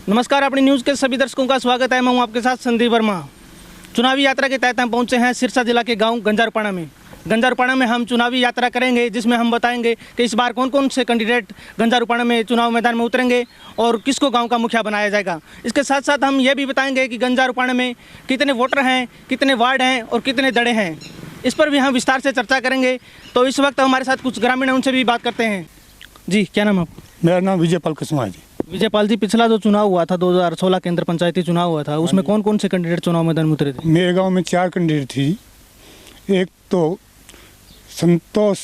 नमस्कार, अपनी न्यूज़ के सभी दर्शकों का स्वागत है। मैं हूं आपके साथ संदीप वर्मा। चुनावी यात्रा के तहत हम पहुंचे हैं सिरसा जिला के गांव गंजारपाड़ा में। गंजारपाड़ा में हम चुनावी यात्रा करेंगे, जिसमें हम बताएंगे कि इस बार कौन कौन से कैंडिडेट गंजारपाड़ा में चुनाव मैदान में उतरेंगे और किसको गांव का मुखिया बनाया जाएगा। इसके साथ साथ हम ये भी बताएंगे कि गंजारपाड़ा में कितने वोटर हैं, कितने वार्ड हैं और कितने दड़े हैं। इस पर भी हम विस्तार से चर्चा करेंगे। तो इस वक्त हमारे साथ कुछ ग्रामीण हैं, उनसे भी बात करते हैं। जी, क्या नाम है आपका? मेरा नाम विजयपाल कुशवाहा है जी। विजयपाल जी, पिछला जो चुनाव हुआ था 2016 के अंदर पंचायती चुनाव हुआ था, उसमें कौन कौन से कैंडिडेट चुनाव मैदान में उतरे थे? मेरे गांव में 4 कैंडिडेट थी। एक तो संतोष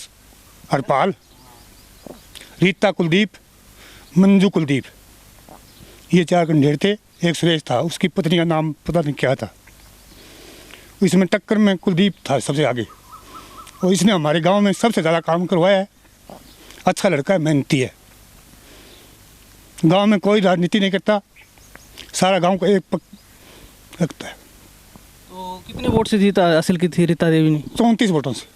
हरपाल, रीता कुलदीप, मंजू कुलदीप, ये 4 कैंडिडेट थे। एक सुरेश था, उसकी पत्नी का नाम पता नहीं क्या था। इसमें टक्कर में कुलदीप था सबसे आगे, और इसने हमारे गांव में सबसे ज़्यादा काम करवाया है। अच्छा लड़का है, मेहनती है। गांव में कोई राजनीति नहीं करता, सारा गांव को एक पक रखता है। तो कितने वोट से जीता हासिल की थी रीता देवी ने? 34 वोटों से।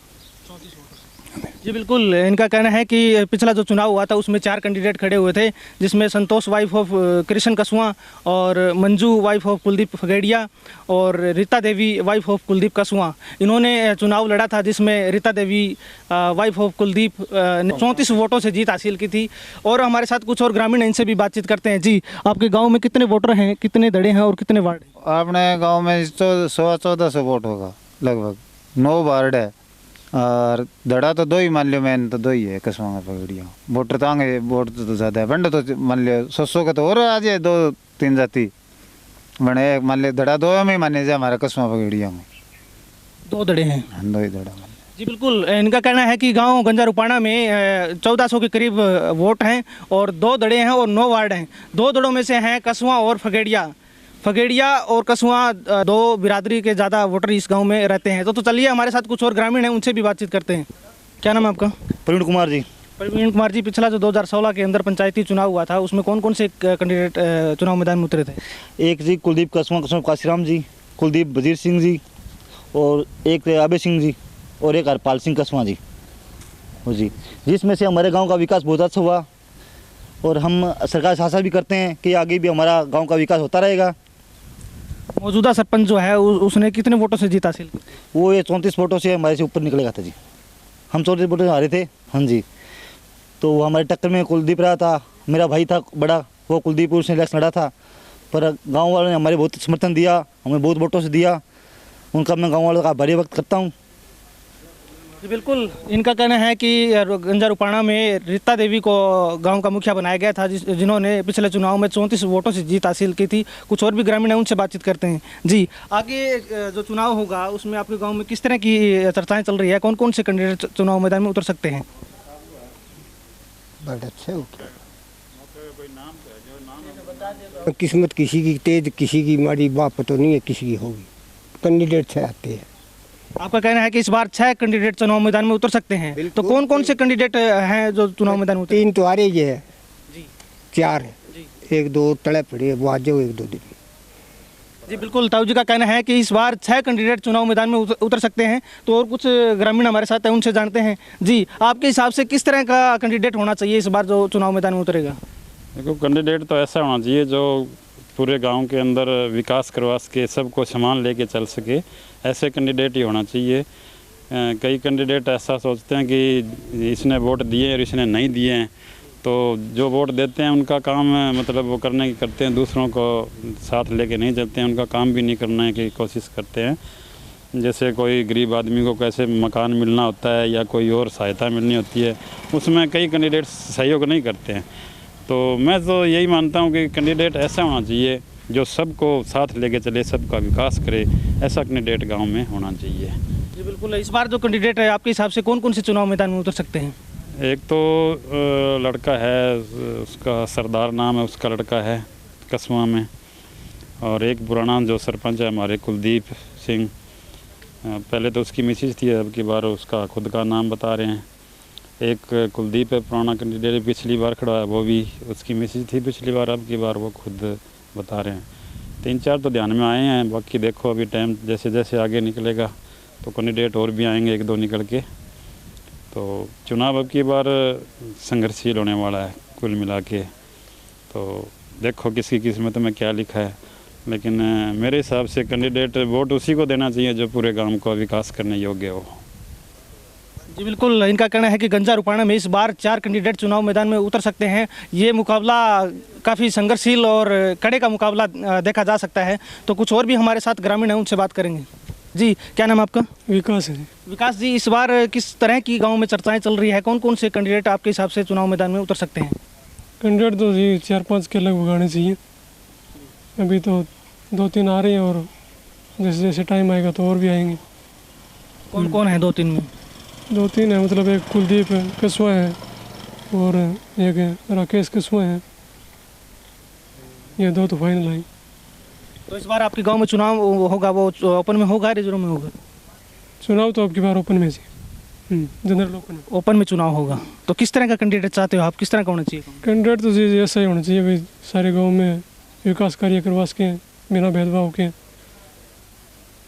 जी बिल्कुल, इनका कहना है कि पिछला जो चुनाव हुआ था उसमें 4 कैंडिडेट खड़े हुए थे, जिसमें संतोष वाइफ ऑफ कृष्ण कसुआ और मंजू वाइफ ऑफ कुलदीप फगेड़िया और रीता देवी वाइफ ऑफ कुलदीप कसुआ। इन्होंने चुनाव लड़ा था, जिसमें रीता देवी वाइफ ऑफ कुलदीप ने 34 वोटों से जीत हासिल की थी। और हमारे साथ कुछ और ग्रामीण हैं, इनसे भी बातचीत करते हैं। जी, आपके गाँव में कितने वोटर हैं, कितने दड़े हैं और कितने वार्ड हैं? अपने गांव में 1400 वोट होगा लगभग। 9 वार्ड है और दड़ा तो 2 ही मान लियो। मैंने तो 2 ही है कसवा में पकड़िया। वोटर तो आगे वोट तो ज़्यादा है। बंड तो मान लियो 100 का तो और आ जाए 2-3 जाति बने। मान लियो दड़ा 2 में माने जाए हमारा कसवा पकड़िया में 2 दड़े हैं। 2 ही दड़ा। जी बिल्कुल, इनका कहना है कि गांव गंजारूपाड़ा में 1400 के करीब वोट हैं और 2 दड़े हैं और 9 वार्ड हैं। 2 दड़ों में से हैं कसुआ और फगेड़िया और कसुआ, 2 बिरादरी के ज़्यादा वोटर इस गांव में रहते हैं। तो चलिए, हमारे साथ कुछ और ग्रामीण हैं, उनसे भी बातचीत करते हैं। क्या नाम है आपका? प्रवीण कुमार जी। प्रवीण कुमार जी, पिछला जो 2016 के अंदर पंचायती चुनाव हुआ था उसमें कौन कौन से कैंडिडेट चुनाव मैदान में उतरे थे? एक जी कुलदीप कसुआ काशीराम जी, कुलदीप वजीर सिंह जी, और एक आबे सिंह जी, और एक हरपाल सिंह कसुआ जी। वो जी, जिसमें से हमारे गांव का विकास बहुत अच्छा हुआ और हम सरकार से आशा भी करते हैं कि आगे भी हमारा गांव का विकास होता रहेगा। मौजूदा सरपंच जो है उसने कितने वोटों से जीत हासिल की? वो ये 34 वोटों से हमारे से ऊपर निकलेगा था जी। हम 34 वोटों से हारे थे। हाँ जी, तो वो हमारे टक्कर में कुलदीप रहा था। मेरा भाई था बड़ा, वो कुलदीप उसने इलेक्शन लड़ा था, पर गांव वालों ने हमारे बहुत समर्थन दिया, हमें बहुत वोटों से दिया। उनका मैं गाँव वालों का आभारी व्यक्त करता हूँ। जी बिल्कुल, इनका कहना है कि गंजारूपाड़ा में रीता देवी को गांव का मुखिया बनाया गया था, जिन्होंने पिछले चुनाव में 34 वोटों से जीत हासिल की थी। कुछ और भी ग्रामीण हैं, उनसे बातचीत करते हैं। जी, आगे जो चुनाव होगा उसमें आपके गांव में किस तरह की चर्चाएं चल रही है? कौन कौन से कैंडिडेट चुनाव मैदान में उतर सकते हैं? किस्मत किसी की तेज, किसी की माड़ी, बाप तो नहीं है किसी की होगी। कैंडिडेट 6 आते हैं। आपका कहना है कि इस बार 6 कैंडिडेट चुनाव मैदान में उतर सकते हैं। तो कौन कौन से कैंडिडेट हैं जो चुनाव मैदान में उतरे? 3 तो आ रही है जी, 4 1-2 तड़े पड़े, वो आ जाओ 1-2 दिन। जी बिल्कुल, ताऊ जी का कहना है कि इस बार 6 कैंडिडेट चुनाव मैदान में उतर सकते हैं। तो और कुछ ग्रामीण हमारे साथ हैं, उनसे जानते हैं। जी, आपके हिसाब से किस तरह का कैंडिडेट होना चाहिए इस बार जो चुनाव मैदान में उतरेगा? देखो, कैंडिडेट तो ऐसा होना चाहिए जो पूरे गांव के अंदर विकास करवा सके, सबको सामान लेके चल सके। ऐसे कैंडिडेट ही होना चाहिए। कई कैंडिडेट ऐसा सोचते हैं कि इसने वोट दिए और इसने नहीं दिए हैं, तो जो वोट देते हैं उनका काम मतलब वो करते हैं, दूसरों को साथ लेके नहीं चलते हैं। उनका काम भी नहीं करने की कोशिश करते हैं। जैसे कोई गरीब आदमी को कैसे मकान मिलना होता है या कोई और सहायता मिलनी होती है, उसमें कई कैंडिडेट सहयोग नहीं करते हैं। तो मैं तो यही मानता हूँ कि कैंडिडेट ऐसा होना चाहिए जो सबको साथ लेके चले, सबका विकास करे। ऐसा कैंडिडेट गांव में होना चाहिए। जी बिल्कुल, इस बार जो कैंडिडेट है आपके हिसाब से कौन कौन से चुनाव मैदान में उतर सकते हैं? एक तो लड़का है, उसका सरदार नाम है, उसका लड़का है कसवा में, और एक पुराना जो सरपंच है हमारे कुलदीप सिंह, पहले तो उसकी मिसेज थी, अब की बार उसका खुद का नाम बता रहे हैं। एक कुलदीप है पुराना कैंडिडेट, पिछली बार खड़ा है, वो भी उसकी मिसेज थी पिछली बार, अब की बार वो खुद बता रहे हैं। 3-4 तो ध्यान में आए हैं, बाकी देखो अभी टाइम जैसे जैसे आगे निकलेगा तो कैंडिडेट और भी आएंगे 1-2 निकल के। तो चुनाव अब की बार संघर्षशील होने वाला है कुल मिला के। तो देखो किसकी किस्मत में क्या लिखा है, लेकिन मेरे हिसाब से कैंडिडेट वोट उसी को देना चाहिए जो पूरे गांव को विकास करने योग्य हो। जी बिल्कुल, इनका कहना है कि गंजा रुपाणा में इस बार 4 कैंडिडेट चुनाव मैदान में उतर सकते हैं। ये मुकाबला काफ़ी संघर्षशील और कड़े का मुकाबला देखा जा सकता है। तो कुछ और भी हमारे साथ ग्रामीण हैं, उनसे बात करेंगे। जी, क्या नाम है आपका? विकास है। विकास जी, इस बार किस तरह की गांव में चर्चाएं चल रही है? कौन कौन से कैंडिडेट आपके हिसाब से चुनाव मैदान में उतर सकते हैं? कैंडिडेट तो जी 4-5 के लगभग आने चाहिए। अभी तो 2-3 आ रहे हैं और जैसे जैसे टाइम आएगा तो और भी आएंगे। कौन कौन है 2-3 में? 2-3 है, मतलब एक कुलदीप कस्वा है और एक राकेश कस्वा है। ये 2 तो फाइनल आए। तो इस बार आपके गांव में चुनाव होगा, वो ओपन में होगा, रिजर्व में होगा? चुनाव तो अब की बार ओपन में जी, जनरल ओपन में चुनाव होगा। तो किस तरह का कैंडिडेट चाहते हो आप? किस तरह का होना चाहिए? कैंडिडेट तो जी ऐसा ही होना चाहिए भाई, सारे गाँव में विकास कार्य करवा सकें बिना भेदभाव के।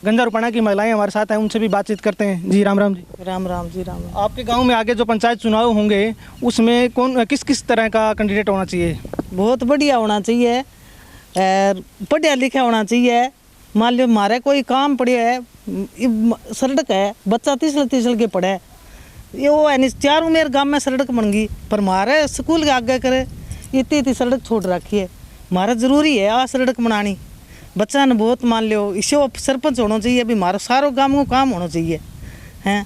गंजा रुपाणा की महिलाएं हमारे साथ हैं, उनसे भी बातचीत करते हैं। जी राम राम जी। राम राम जी राम राम। आपके गांव में आगे जो पंचायत चुनाव होंगे उसमें कौन किस किस तरह का कैंडिडेट होना चाहिए? बहुत बढ़िया होना चाहिए और पढ़िया लिखा होना चाहिए। मान लो हमारे कोई काम पड़े है, सड़क है, बच्चा तीसरे के पढ़े, ये वो है नहीं, 4 उमेर गांव में सड़क बन गई, पर हमारे स्कूल के आगे करे इतनी सड़क छोड़ रखी है। हमारा जरूरी है आ सड़क बनानी। बच्चा ने बहुत मान लो इसे सरपंच होना चाहिए। अभी हमारा सारो गाँव को काम होना चाहिए हैं।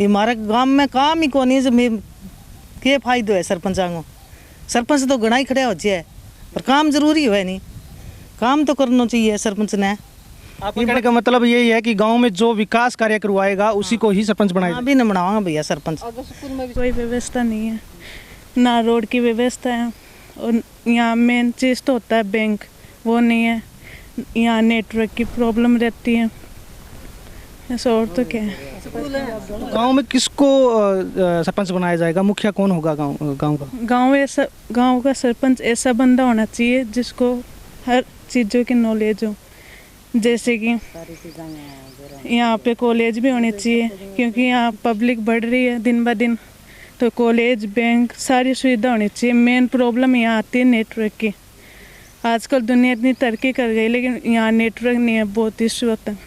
ये हमारे गाँव में काम ही कौन है, के फायदो है सरपंचा को? सरपंच तो घना ही खड़े हो जाए, पर काम जरूरी है नहीं, काम तो करना चाहिए सरपंच ने। आपके कहने का मतलब यही है कि गांव में जो विकास कार्य करवाएगा उसी को ही सरपंच बनाएगा? अभी न बनावांगा भैया सरपंच। स्कूल में भी कोई व्यवस्था नहीं है, ना रोड की व्यवस्था है, और यहाँ मेन चीज़ तो होता है बैंक, वो नहीं है। यहाँ नेटवर्क की प्रॉब्लम रहती है, ऐसा और तो क्या है। गांव में किसको सरपंच बनाया जाएगा? मुखिया कौन होगा गांव का? गांव का सरपंच ऐसा बंदा होना चाहिए जिसको हर चीज़ों की नॉलेज हो। जैसे कि यहाँ पे कॉलेज भी होने चाहिए, क्योंकि यहाँ पब्लिक बढ़ रही है दिन ब दिन, तो कॉलेज, बैंक, सारी सुविधा होनी चाहिए। मेन प्रॉब्लम यहाँ आती है नेटवर्क की। आजकल दुनिया इतनी तरक्की कर गई, लेकिन यहाँ नेटवर्क नहीं है, बहुत इश्यू होता है।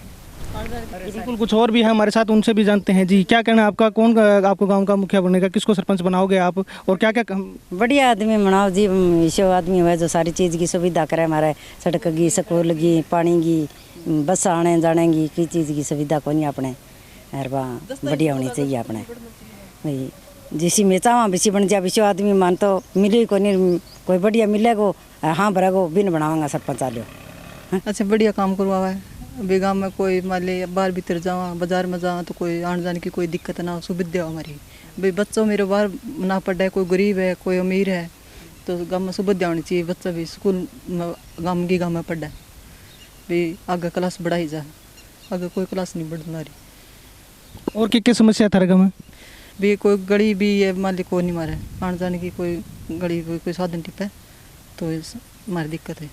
बिल्कुल, कुछ और भी है हमारे साथ, उनसे भी जानते हैं। जी, क्या कहना है आपका? कौन आपको गांव का मुखिया बनेगा? किसको सरपंच बनाओगे आप, और क्या क्या? बढ़िया आदमी बनाओ जी, ऐसे आदमी हुआ जो सारी चीज़ की सुविधा करे। हमारे सड़क की, स्कूल की, पानी की, बस आने जाने की, किसी चीज़ की सुविधा को नहीं अपने। अरे वाह, बढ़िया होनी चाहिए अपने भाई। जिसी में चावा बिसी बन जाए, बिसी आदमी मान तो मिले को नहीं, कोई बढ़िया मिलेगो हाँ भरेगो, बिन बनावांगा सरपंच आलो। अच्छा, बढ़िया काम करवावा है। अभी गाँव में कोई मान ले बाहर भीतर जावा, बाजार में जावा तो कोई आने जाने की कोई दिक्कत ना हो, सुविधा हो हमारी। भाई बच्चों मेरे बाहर ना पढ़ा है, कोई गरीब है, कोई अमीर है, तो गाँव में सुविधा होनी चाहिए। बच्चा भी स्कूल में गाँव में पढ़ा है, भाई आगे क्लास बढ़ाई जा, आगे कोई क्लास नहीं बढ़ रही। और क्या समस्या था गाँव में? भी कोई गड़ी भी है, मान ली कोई नहीं मारे आने जाने की, कोई गड़ी कोई साधन टिप है, तो हमारी दिक्कत है।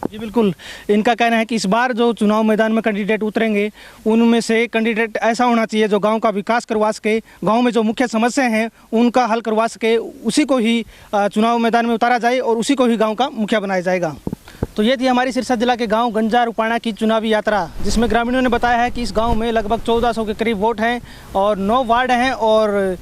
जी बिल्कुल, इनका कहना है कि इस बार जो चुनाव मैदान में कैंडिडेट उतरेंगे उनमें से कैंडिडेट ऐसा होना चाहिए जो गांव का विकास करवा सके, गांव में जो मुख्य समस्या हैं उनका हल करवा सके, उसी को ही चुनाव मैदान में उतारा जाए और उसी को ही गांव का मुखिया बनाया जाएगा। तो ये थी हमारी सिरसा जिला के गांव गंजा रुपाणा की चुनावी यात्रा, जिसमें ग्रामीणों ने बताया है कि इस गाँव में लगभग 1400 के करीब वोट हैं और 9 वार्ड हैं और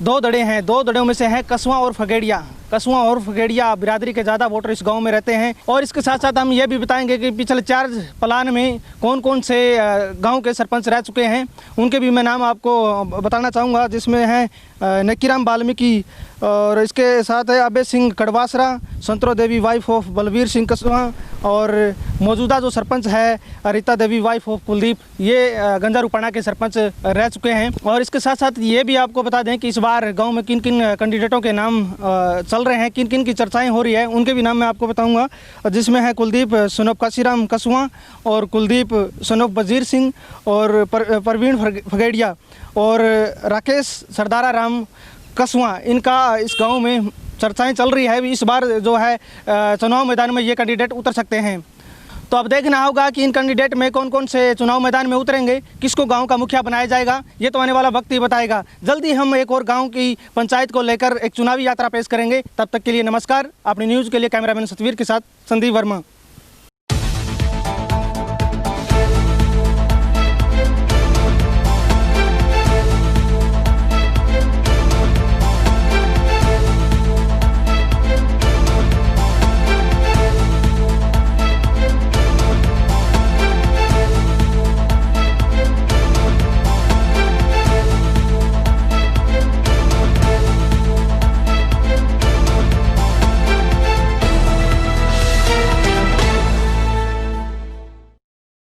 2 दड़े हैं। 2 दड़ों में से हैं कस्वा और फगेड़िया। कस्वा और फगेड़िया बिरादरी के ज़्यादा वोटर इस गांव में रहते हैं। और इसके साथ साथ हम ये भी बताएंगे कि पिछले 4 प्लान में कौन कौन से गांव के सरपंच रह चुके हैं, उनके भी मैं नाम आपको बताना चाहूँगा, जिसमें हैं नक्कीराम वाल्मीकि, और इसके साथ है अभय सिंह कड़वासरा, संतरो देवी वाइफ ऑफ बलवीर सिंह कस्वा, और मौजूदा जो सरपंच है रीता देवी वाइफ ऑफ कुलदीप, ये गंजा रुपाणा के सरपंच रह चुके हैं। और इसके साथ साथ ये भी आपको बता दें कि इस बार गांव में किन किन कैंडिडेटों के नाम चल रहे हैं, किन किन की चर्चाएं हो रही है, उनके भी नाम मैं आपको बताऊंगा, जिसमें है कुलदीप सनोफ काशीराम कस्वा और कुलदीप सनोफ वजीर सिंह और परवीन फगेड़िया और राकेश सरदारा राम कस्वा। इनका इस गांव में चर्चाएं चल रही है। इस बार जो है चुनाव मैदान में ये कैंडिडेट उतर सकते हैं। तो अब देखना होगा कि इन कैंडिडेट में कौन कौन से चुनाव मैदान में उतरेंगे, किसको गांव का मुखिया बनाया जाएगा, ये तो आने वाला वक्त ही बताएगा। जल्दी हम एक और गांव की पंचायत को लेकर एक चुनावी यात्रा पेश करेंगे। तब तक के लिए नमस्कार। अपनी न्यूज़ के लिए कैमरामैन सतवीर के साथ संदीप वर्मा।